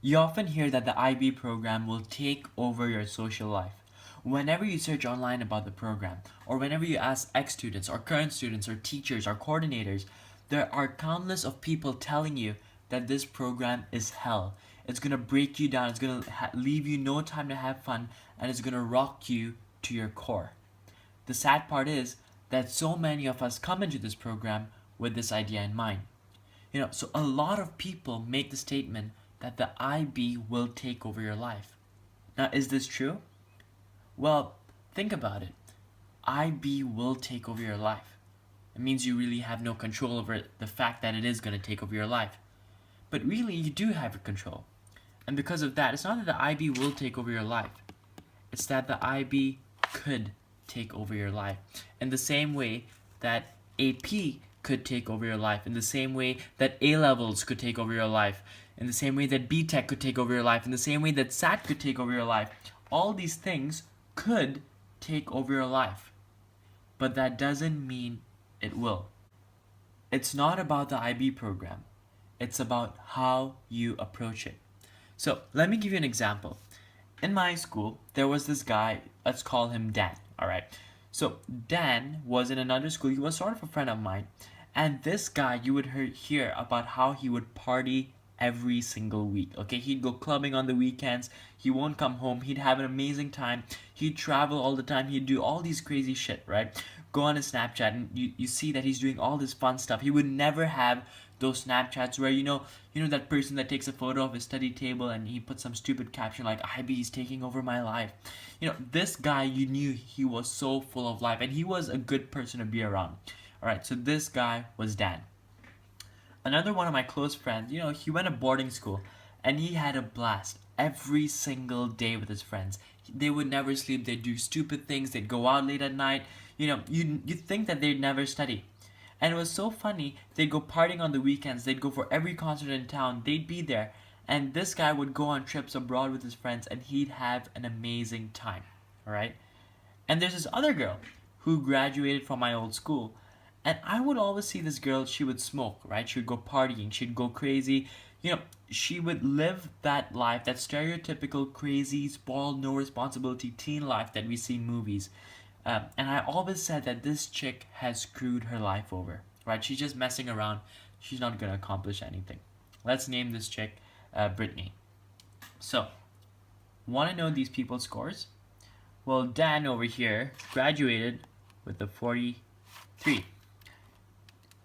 You often hear that the IB program will take over your social life. Whenever you search online about the program, or whenever you ask ex-students or current students or teachers or coordinators, there are countless of people telling you that this program is hell. It's gonna break you down, it's gonna leave you no time to have fun, and it's gonna rock you to your core. The sad part is that so many of us come into this program with this idea in mind. So a lot of people make the statement that the IB will take over your life. Now, is this true? Well, think about it. IB will take over your life. It means you really have no control over the fact that it is going to take over your life. But really, you do have control. And because of that, it's not that the IB will take over your life. It's that the IB could take over your life. In the same way that AP could take over your life. In the same way that A-levels could take over your life. In the same way that B-Tech could take over your life. In the same way that SAT could take over your life. All these things could take over your life. But that doesn't mean it will. It's not about the IB program. It's about how you approach it. So let me give you an example. In my school, there was this guy, let's call him Dan, alright? So Dan was in another school, he was sort of a friend of mine. And this guy, you would hear about how he would party every single week, okay? He'd go clubbing on the weekends, he won't come home, he'd have an amazing time, he'd travel all the time, he'd do all these crazy shit, right? Go on his Snapchat and you see that he's doing all this fun stuff. He would never have those Snapchats where you know that person that takes a photo of his study table and he puts some stupid caption like IB is taking over my life. This guy, you knew he was so full of life and he was a good person to be around. Alright, so this guy was Dan. Another one of my close friends, he went to boarding school and he had a blast every single day with his friends. They would never sleep, they'd do stupid things, they'd go out late at night. You'd think that they'd never study. And it was so funny, they'd go partying on the weekends, they'd go for every concert in town, they'd be there. And this guy would go on trips abroad with his friends and he'd have an amazing time, alright? And there's this other girl who graduated from my old school. And I would always see this girl, she would smoke, right? She would go partying, she'd go crazy. She would live that life, that stereotypical crazy, spoiled, no responsibility teen life that we see in movies. And I always said that this chick has screwed her life over, right? She's just messing around. She's not going to accomplish anything. Let's name this chick Brittany. So, want to know these people's scores? Well, Dan over here graduated with a 43.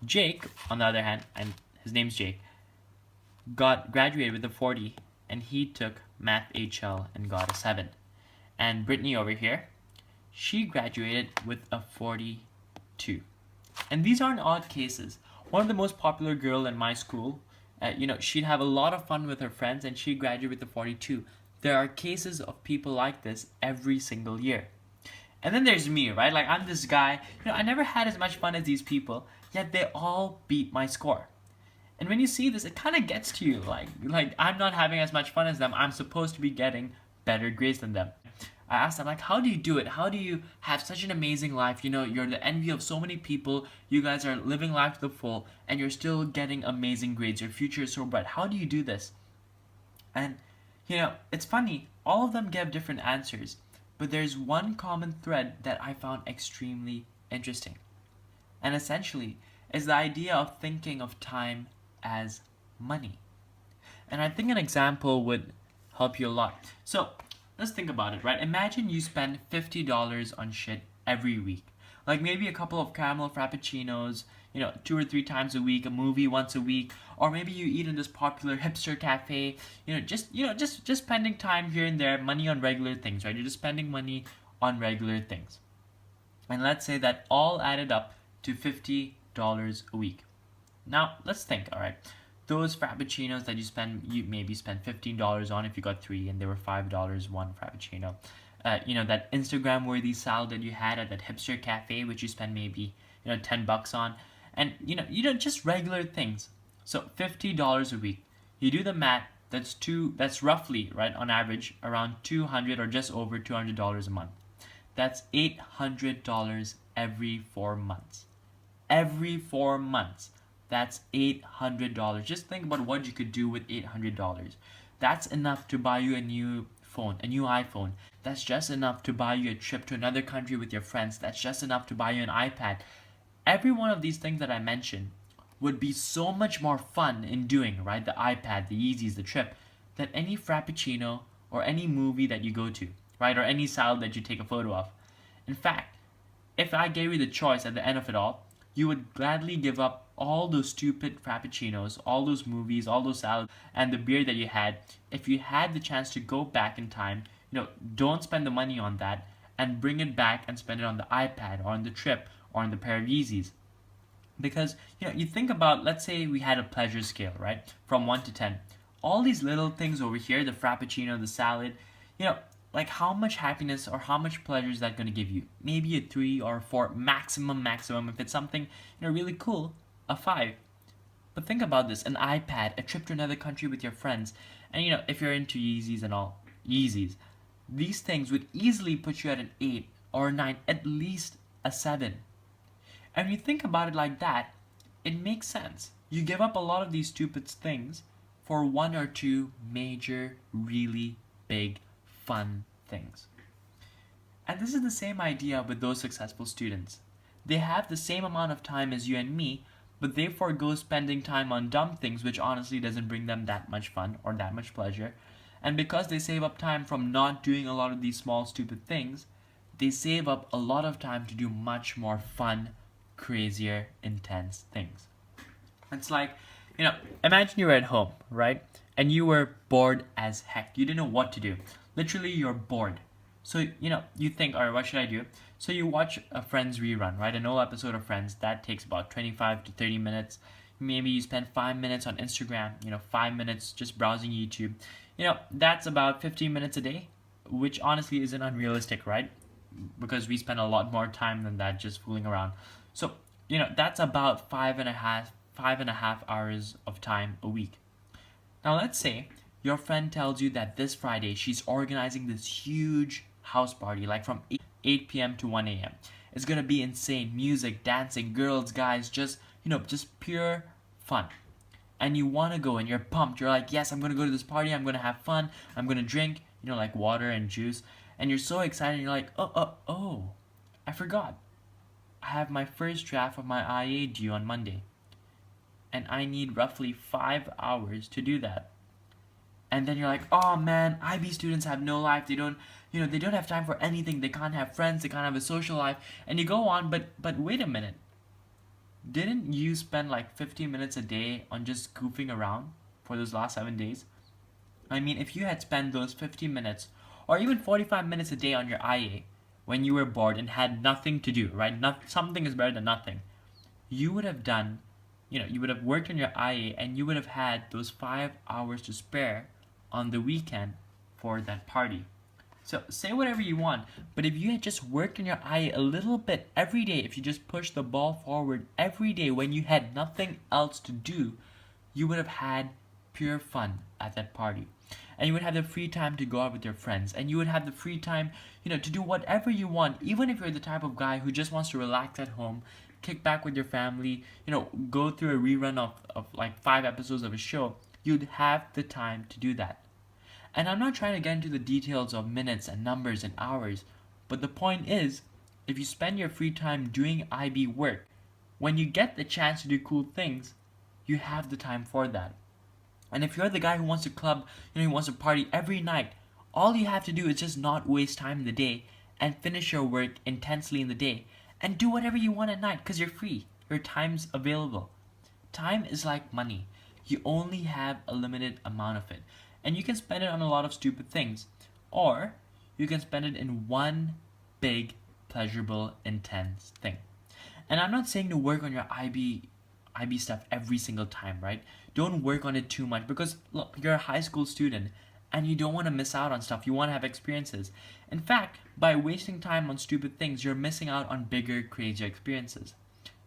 Jake, on the other hand, and his name's Jake, graduated with a 40, and he took Math HL and got a 7. And Brittany over here, she graduated with a 42. And these aren't odd cases. One of the most popular girl in my school, she'd have a lot of fun with her friends and she graduated with a 42. There are cases of people like this every single year. And then there's me, right? Like, I'm this guy, I never had as much fun as these people, yet they all beat my score. And when you see this, it kind of gets to you, like I'm not having as much fun as them, I'm supposed to be getting better grades than them. I asked them, like, how do you do it? How do you have such an amazing life? You're the envy of so many people. You guys are living life to the full, and you're still getting amazing grades. Your future is so bright. How do you do this? And, it's funny. All of them gave different answers. But there's one common thread that I found extremely interesting. And essentially, is the idea of thinking of time as money. And I think an example would help you a lot. So, let's think about it, right? Imagine you spend $50 on shit every week. Like maybe a couple of caramel frappuccinos, 2 or 3 times a week, a movie once a week, or maybe you eat in this popular hipster cafe, just spending time here and there, money on regular things, right? You're just spending money on regular things. And let's say that all added up to $50 a week. Now, let's think, all right? Those frappuccinos that you maybe spend $15 on if you got 3 and they were $5 one frappuccino. That Instagram-worthy salad that you had at that hipster cafe, which you spend maybe, $10 on. And, just regular things. So $50 a week. You do the math, that's roughly, right, on average, around $200 or just over $200 a month. That's $800 every 4 months. Every 4 months. That's $800. Just think about what you could do with $800. That's enough to buy you a new phone, a new iPhone. That's just enough to buy you a trip to another country with your friends. That's just enough to buy you an iPad. Every one of these things that I mentioned would be so much more fun in doing, right? The iPad, the Yeezys, the trip, than any Frappuccino or any movie that you go to, right? Or any salad that you take a photo of. In fact, if I gave you the choice at the end of it all, you would gladly give up all those stupid Frappuccinos, all those movies, all those salads, and the beer that you had if you had the chance to go back in time. Don't spend the money on that and bring it back and spend it on the iPad or on the trip or on the pair of Yeezys. Because, you think about, let's say we had a pleasure scale, right? From 1 to 10. All these little things over here, the Frappuccino, the salad, like how much happiness or how much pleasure is that going to give you? Maybe a 3 or a 4, maximum. If it's something, really cool, a 5. But think about this, an iPad, a trip to another country with your friends, and if you're into Yeezys and all, Yeezys, these things would easily put you at an 8 or a 9, at least a 7. And when you think about it like that, it makes sense. You give up a lot of these stupid things for 1 or 2 major, really big, fun things. And this is the same idea with those successful students. They have the same amount of time as you and me, but they forego spending time on dumb things which honestly doesn't bring them that much fun or that much pleasure. And because they save up time from not doing a lot of these small stupid things, they save up a lot of time to do much more fun, crazier, intense things. It's like, imagine you were at home, right? And you were bored as heck. You didn't know what to do. Literally, you're bored. So, you think, all right, what should I do? So you watch a Friends rerun, right? An old episode of Friends. That takes about 25 to 30 minutes. Maybe you spend 5 minutes on Instagram, 5 minutes just browsing YouTube. That's about 15 minutes a day, which honestly isn't unrealistic, right? Because we spend a lot more time than that just fooling around. So, that's about 5.5 hours of time a week. Now, let's say your friend tells you that this Friday she's organizing this huge house party, like from 8 p.m. to 1 a.m. It's gonna be insane. Music, dancing, girls, guys, just pure fun. And you wanna go and you're pumped. You're like, yes, I'm gonna go to this party. I'm gonna have fun. I'm gonna drink, like water and juice. And you're so excited. And you're like, oh, I forgot. I have my first draft of my IA due on Monday. And I need roughly 5 hours to do that. And then you're like, oh man, IB students have no life. They don't have time for anything. They can't have friends. They can't have a social life. And you go on, but wait a minute. Didn't you spend like 15 minutes a day on just goofing around for those last 7 days? I mean, if you had spent those 15 minutes or even 45 minutes a day on your IA when you were bored and had nothing to do, right? Something is better than nothing. You would have done, you would have worked on your IA and you would have had those 5 hours to spare on the weekend for that party. So say whatever you want, but if you had just worked on your IA a little bit every day, if you just pushed the ball forward every day when you had nothing else to do, you would have had pure fun at that party. And you would have the free time to go out with your friends, and you would have the free time, to do whatever you want, even if you're the type of guy who just wants to relax at home, kick back with your family, go through a rerun of like 5 episodes of a show. You'd have the time to do that. And I'm not trying to get into the details of minutes and numbers and hours, but the point is, if you spend your free time doing IB work, when you get the chance to do cool things, you have the time for that. And if you're the guy who wants to club, who wants to party every night, all you have to do is just not waste time in the day and finish your work intensely in the day and do whatever you want at night because you're free. Your time's available. Time is like money. You only have a limited amount of it. And you can spend it on a lot of stupid things. Or you can spend it in one big, pleasurable, intense thing. And I'm not saying to work on your IB stuff every single time, right? Don't work on it too much because, look, you're a high school student and you don't want to miss out on stuff. You want to have experiences. In fact, by wasting time on stupid things, you're missing out on bigger, crazier experiences.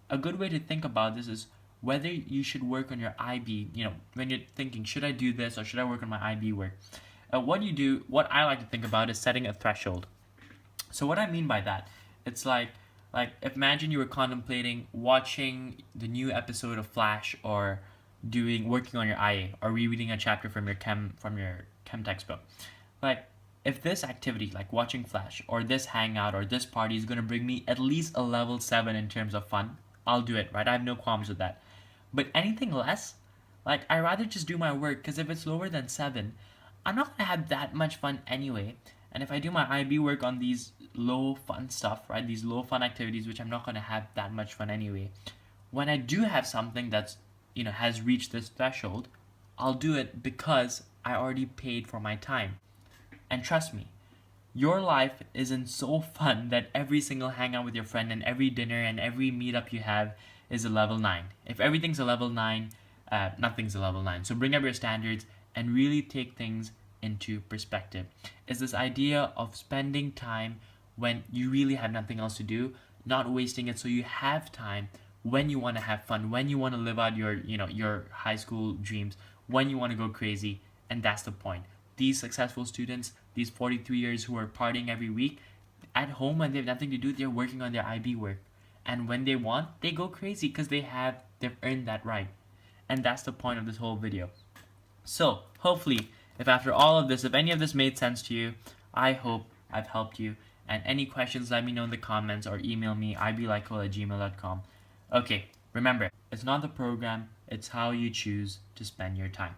A good way to think about this is whether you should work on your IB, when you're thinking, should I do this or should I work on my IB work? What I like to think about is setting a threshold. So what I mean by that, it's like, Like, imagine you were contemplating watching the new episode of Flash, or working on your IA, or rereading a chapter from your chem textbook. Like, if this activity, like watching Flash, or this hangout, or this party, is gonna bring me at least a level 7 in terms of fun, I'll do it, right? I have no qualms with that. But anything less, like, I rather just do my work, because if it's lower than 7, I'm not gonna have that much fun anyway. And if I do my IB work on these low fun stuff, right, these low fun activities, which I'm not gonna have that much fun anyway, when I do have something that's, has reached this threshold, I'll do it because I already paid for my time. And trust me, your life isn't so fun that every single hangout with your friend and every dinner and every meetup you have is a level 9. If everything's a level 9, nothing's a level 9. So bring up your standards and really take things into perspective. It's this idea of spending time when you really have nothing else to do, not wasting it so you have time when you want to have fun, when you want to live out your high school dreams, when you want to go crazy, and that's the point. These successful students, these 43 years who are partying every week, at home when they have nothing to do, they're working on their IB work. And when they want, they go crazy because they've earned that right. And that's the point of this whole video. So, hopefully, if after all of this, if any of this made sense to you, I hope I've helped you. And any questions, let me know in the comments or email me, iblikecole@gmail.com. Okay, remember, it's not the program, it's how you choose to spend your time.